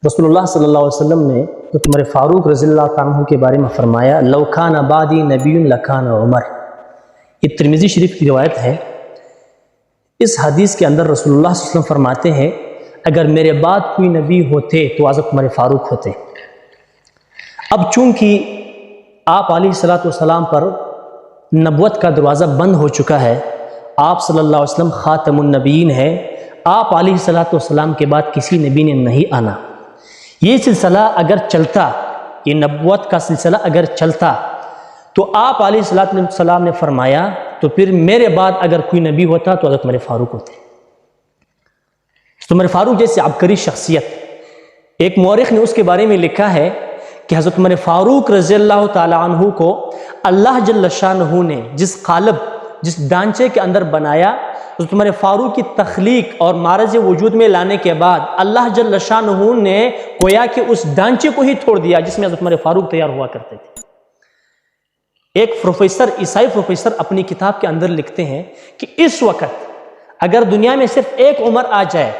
رسول اللہ صلی اللہ علیہ وسلم نے عمر فاروق رضی اللہ عنہ کے بارے میں فرمایا لو کان بعدی نبی لکان عمر۔ یہ ترمذی شریف کی روایت ہے۔ اس حدیث کے اندر رسول اللہ صلی اللہ علیہ وسلم فرماتے ہیں اگر میرے بعد کوئی نبی ہوتے تو حضرت عمر فاروق ہوتے۔ اب چونکہ آپ علیہ الصلوۃ والسلام پر نبوت کا دروازہ بند ہو چکا ہے، آپ صلی اللہ علیہ وسلم خاتم النبیین ہے، آپ علیہ الصلوۃ والسلام کے بعد کسی نبی نے نہیں آنا۔ یہ سلسلہ اگر چلتا، یہ نبوت کا سلسلہ اگر چلتا تو آپ علیہ الصلوۃ والسلام نے فرمایا تو پھر میرے بعد اگر کوئی نبی ہوتا تو حضرت عمر فاروق ہوتے۔ تو عمر فاروق جیسے عبقری شخصیت، ایک مورخ نے اس کے بارے میں لکھا ہے کہ حضرت عمر فاروق رضی اللہ تعالی عنہ کو اللہ جل شانہ نے جس قالب، جس ڈھانچے کے اندر بنایا، حضرت عمر فاروق کی تخلیق اور معرض وجود میں لانے کے بعد اللہ جل شانہ نے گویا کہ اس ڈھانچے کو ہی توڑ دیا جس میں حضرت عمر فاروق تیار ہوا کرتے تھے۔ ایک پروفیسر، عیسائی پروفیسر اپنی کتاب کے اندر لکھتے ہیں کہ اس وقت اگر دنیا میں صرف ایک عمر آ جائے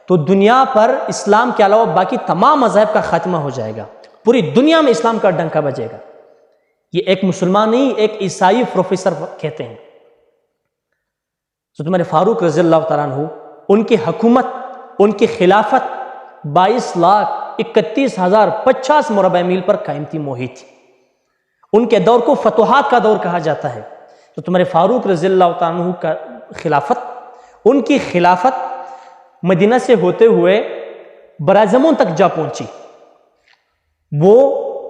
تو دنیا پر اسلام کے علاوہ باقی تمام مذاہب کا خاتمہ ہو جائے گا، پوری دنیا میں اسلام کا ڈنکا بجے گا۔ یہ ایک مسلمان نہیں، ایک عیسائی پروفیسر کہتے ہیں۔ حضرت عمر فاروق رضی اللہ تعالیٰ عنہ، ان کی حکومت، ان کی خلافت 22,31,050 مربع میل پر قائم تھی، محیط تھی۔ ان کے دور کو فتوحات کا دور کہا جاتا ہے۔ حضرت عمر فاروق رضی اللہ تعالیٰ عنہ کا خلافت، ان کی خلافت مدینہ سے ہوتے ہوئے براعظموں تک جا پہنچی۔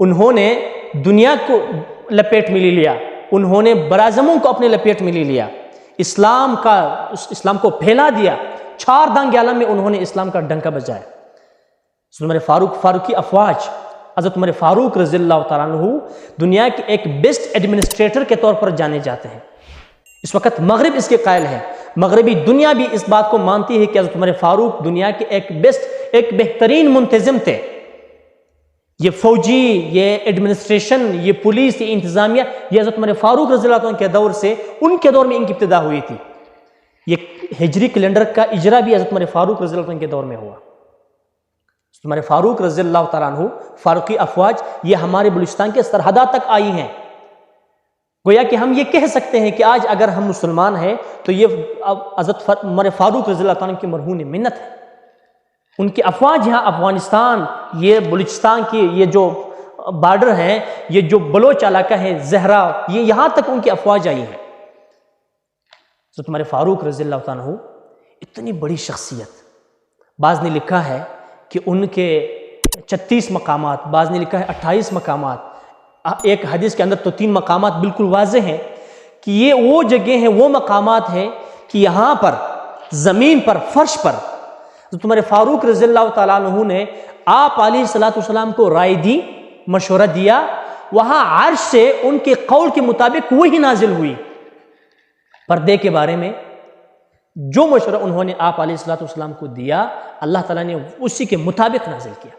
انہوں نے دنیا کو لپیٹ میں لے لیا، انہوں نے براعظموں کو اپنے لپیٹ میں لے لیا، اسلام کو پھیلا دیا، 4 دانگ عالم میں انہوں نے اسلام کا ڈنکا بجایا۔ حضرت عمر فاروقی افواج، حضرت عمر فاروق رضی اللہ تعالیٰ عنہ دنیا کے ایک بیسٹ ایڈمنسٹریٹر کے طور پر جانے جاتے ہیں۔ اس وقت مغرب اس کے قائل ہے، مغربی دنیا بھی اس بات کو مانتی ہے کہ حضرت عمر فاروق دنیا کے ایک بہترین منتظم تھے۔ یہ فوجی، یہ ایڈمنسٹریشن، یہ پولیس، یہ انتظامیہ، یہ حضرت عمر فاروق رضی اللہ عنہ کے دور سے، ان کے دور میں ان کی ابتدا ہوئی تھی۔ یہ ہجری کیلنڈر کا اجرا بھی حضرت عمر فاروق رضی اللہ عنہ کے دور میں ہوا۔ حضرت عمر فاروق رضی اللہ تعالیٰ عنہ، فاروقی افواج، یہ ہمارے بلوچستان کے سرحدات تک آئی ہیں۔ گویا کہ ہم یہ کہہ سکتے ہیں کہ آج اگر ہم مسلمان ہیں تو یہ حضرت عمر فاروق رضی اللہ تعالیٰ عنہ کی مرہون منت ہے۔ ان کی افواج یہاں افغانستان، یہ بلوچستان کی یہ جو بارڈر ہیں، یہ جو بلوچ علاقہ ہے، زہرا، یہ یہاں تک ان کی افواج آئی ہیں۔ حضرت عمر فاروق رضی اللہ تعالیٰ عنہ اتنی بڑی شخصیت، بعض نے لکھا ہے کہ ان کے 36 مقامات، بعض نے لکھا ہے 28 مقامات، ایک حدیث کے اندر تو 3 مقامات بالکل واضح ہیں کہ یہ وہ جگہ ہیں، وہ مقامات ہیں کہ یہاں پر زمین پر، فرش پر حضرت عمر فاروق رضی اللہ تعالیٰ عنہ نے آپ علیہ الصلوۃ والسلام کو رائے دی، مشورہ دیا، وہاں عرش سے ان کے قول کے مطابق وہی نازل ہوئی۔ پردے کے بارے میں جو مشورہ انہوں نے آپ علیہ الصلوۃ والسلام کو دیا، اللہ تعالیٰ نے اسی کے مطابق نازل کیا۔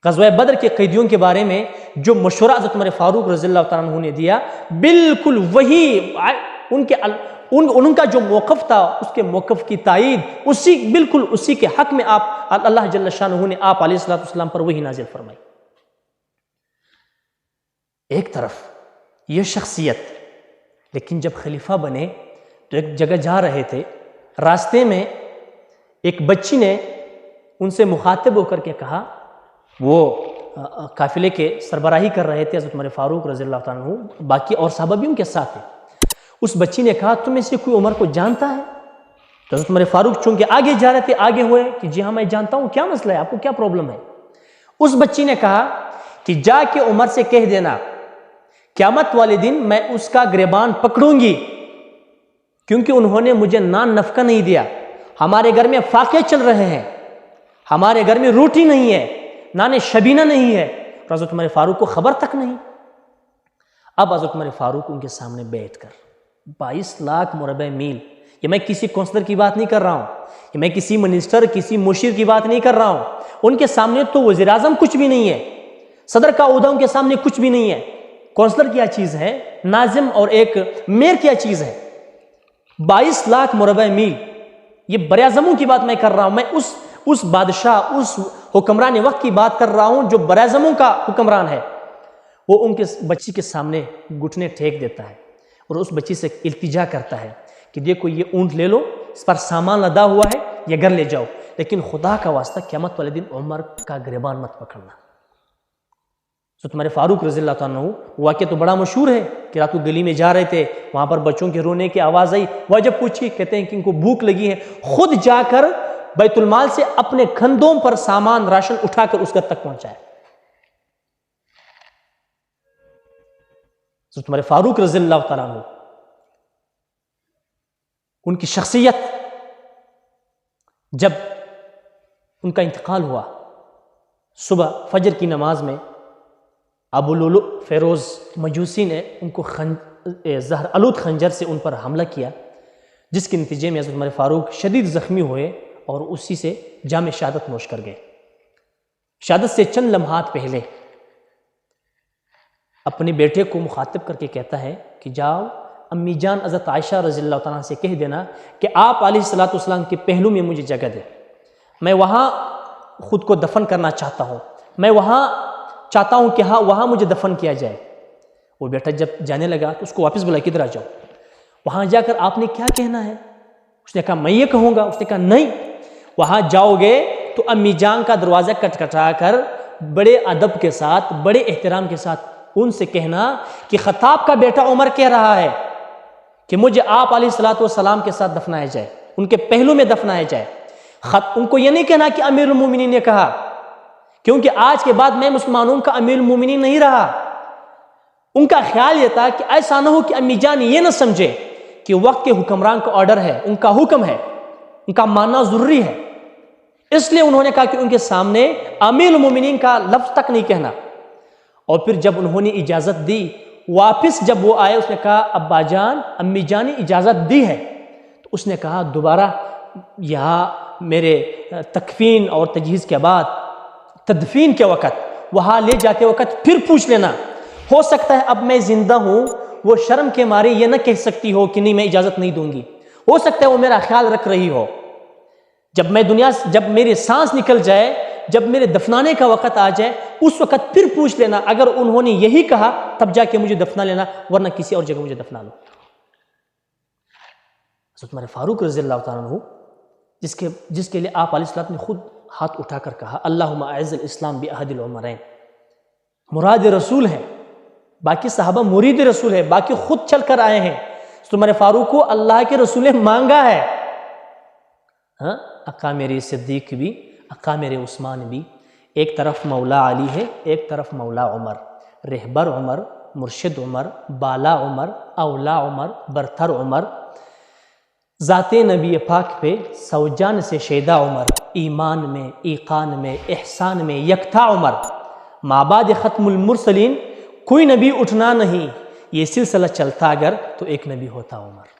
غزوہ بدر کے قیدیوں کے بارے میں جو مشورہ حضرت عمر فاروق رضی اللہ تعالیٰ عنہ نے دیا، بالکل وہی ان کا جو موقف تھا، اس کے موقف کی تائید بالکل اسی کے حق میں اللہ جل شانہ نے آپ علیہ الصلوۃ والسلام پر وہی نازل فرمائی۔ ایک طرف یہ شخصیت، لیکن جب خلیفہ بنے تو ایک جگہ جا رہے تھے، راستے میں ایک بچی نے ان سے مخاطب ہو کر کے کہا، وہ قافلے کے سربراہی کر رہے تھے حضرت عمر فاروق رضی اللہ تعالیٰ عنہ، باقی اور صحابہ بھی ان کے ساتھ تھے۔ اس بچی نے کہا تم میں سے کوئی عمر کو جانتا ہے؟ تو حضرت عمر فاروق چونکہ آگے جا رہے تھے، آگے ہوئے کہ جی ہاں میں جانتا ہوں، کیا مسئلہ ہے، آپ کو کیا پرابلم ہے؟ اس بچی نے کہا کہ جا کے عمر سے کہہ دینا قیامت والے دن میں اس کا گریبان پکڑوں گی، کیونکہ انہوں نے مجھے نان نفقہ نہیں دیا، ہمارے گھر میں فاقے چل رہے ہیں، ہمارے گھر میں روٹی نہیں ہے، نان شبینہ نہیں ہے، اور حضرت عمر فاروق کو خبر تک نہیں۔ اب حضرت عمر فاروق ان کے سامنے بیٹھ کر 22 لاکھ مربع میل، یہ میں کسی کونسلر کی بات نہیں کر رہا ہوں، یہ میں کسی منسٹر، کسی مشیر کی بات نہیں کر رہا ہوں، ان کے سامنے تو وزیر اعظم کچھ بھی نہیں ہے، صدر کا عہدہ ان کے سامنے کچھ بھی نہیں ہے، کونسلر کیا چیز ہے، ناظم اور ایک میئر کیا چیز ہے۔ 22 لاکھ مربع میل، یہ بر اعظموں کی بات میں کر رہا ہوں، میں اس بادشاہ، اس حکمران وقت کی بات کر رہا ہوں جو براعظموں کا حکمران ہے، وہ ان کے بچی کے سامنے گھٹنے ٹھیک دیتا ہے اور اس بچی سے التجا کرتا ہے کہ دیکھو یہ اونٹ لے لو، اس پر سامان لدا ہوا ہے، یہ گھر لے جاؤ، لیکن خدا کا واسطہ قیامت والے دن عمر کا گریبان مت پکڑنا۔ تو تمہارے فاروق رضی اللہ تعالیٰ عنہ، واقعہ تو بڑا مشہور ہے کہ رات کو گلی میں جا رہے تھے، وہاں پر بچوں کے رونے کی آواز آئی، وجہ پوچھی، کہتے ہیں کہ ان کو بھوک لگی ہے، خود جا کر بیت المال سے اپنے کندھوں پر سامان راشن اٹھا کر اس گھر تک پہنچایا۔ تو تمہارے فاروق رضی اللہ تعالیٰ عنہ، ان کی شخصیت، جب ان کا انتقال ہوا، صبح فجر کی نماز میں ابو لؤلؤ فیروز مجوسی نے ان کو زہر آلود خنجر سے ان پر حملہ کیا، جس کے نتیجے میں حضرت عمر فاروق شدید زخمی ہوئے اور اسی سے جام شہادت نوش کر گئے۔ شہادت سے چند لمحات پہلے اپنے بیٹے کو مخاطب کر کے کہتا ہے کہ جاؤ امی جان حضرت عائشہ رضی اللہ تعالیٰ سے کہہ دینا کہ آپ علیہ الصلوۃ والسلام کے پہلو میں مجھے جگہ دے، میں وہاں خود کو دفن کرنا چاہتا ہوں، میں وہاں چاہتا ہوں کہ ہاں وہاں مجھے دفن کیا جائے۔ وہ بیٹا جب جانے لگا تو اس کو واپس بلا، کدھر آ جاؤ، وہاں جا کر آپ نے کیا کہنا ہے؟ اس نے کہا میں یہ کہوں گا۔ اس نے کہا نہیں، وہاں جاؤ گے تو امی جان کا دروازہ کٹکھٹا کر بڑے ادب کے ساتھ، بڑے احترام کے ساتھ ان سے کہنا کہ خطاب کا بیٹا عمر کہہ رہا ہے کہ مجھے آپ علیہ الصلوۃ والسلام کے ساتھ دفنایا جائے، ان کے پہلو میں دفنایا جائے۔ ان کو یہ نہیں کہنا کہ امیر المومنین نے کہا، کیونکہ آج کے بعد میں مسلمانوں کا امیر المومنین نہیں رہا۔ ان کا خیال یہ تھا کہ ایسا نہ ہو کہ امی جان یہ نہ سمجھے کہ وقت کے حکمران کا آرڈر ہے، ان کا حکم ہے، ان کا ماننا ضروری ہے، اس لیے انہوں نے کہا کہ ان کے سامنے امیر المومنین کا لفظ تک نہیں کہنا۔ اور پھر جب انہوں نے اجازت دی، واپس جب وہ آئے، اس نے کہا ابا جان، امی جان نے اجازت دی ہے، تو اس نے کہا دوبارہ یہاں میرے تکفین اور تجہیز کے بعد تدفین کے وقت وہاں لے جاتے وقت پھر پوچھ لینا، ہو سکتا ہے اب میں زندہ ہوں، وہ شرم کے مارے یہ نہ کہہ سکتی ہو کہ نہیں میں اجازت نہیں دوں گی، ہو سکتا ہے وہ میرا خیال رکھ رہی ہو، جب میری سانس نکل جائے، جب میرے دفنانے کا وقت آ جائے، اس وقت پھر پوچھ لینا، اگر انہوں نے یہی کہا تب جا کے مجھے دفنا لینا، ورنہ کسی اور جگہ مجھے دفنا لو۔ حضرت عمر فاروق رضی اللہ تعالیٰ عنہ، جس کے لیے آپ علیہ السلام نے خود ہاتھ اٹھا کر کہا اللہم اعز الاسلام بعہد العمرین، مراد رسول ہیں، باقی صحابہ مرید رسول ہے، باقی خود چل کر آئے ہیں، تو عمر فاروق کو اللہ کے رسول نے مانگا ہے۔ ہاں، آقا میرے صدیق بھی، آقا میرے عثمان بھی، ایک طرف مولا علی ہے، ایک طرف مولا عمر، رہبر عمر، مرشد عمر، بالا عمر، اولا عمر، برتر عمر، ذات نبی پاک پہ سوجان سے شیدا عمر، ایمان میں، ایقان میں، احسان میں یکتا عمر، مابعد ختم المرسلین، کوئی نبی اٹھنا نہیں، یہ سلسلہ چلتا اگر تو ایک نبی ہوتا عمر۔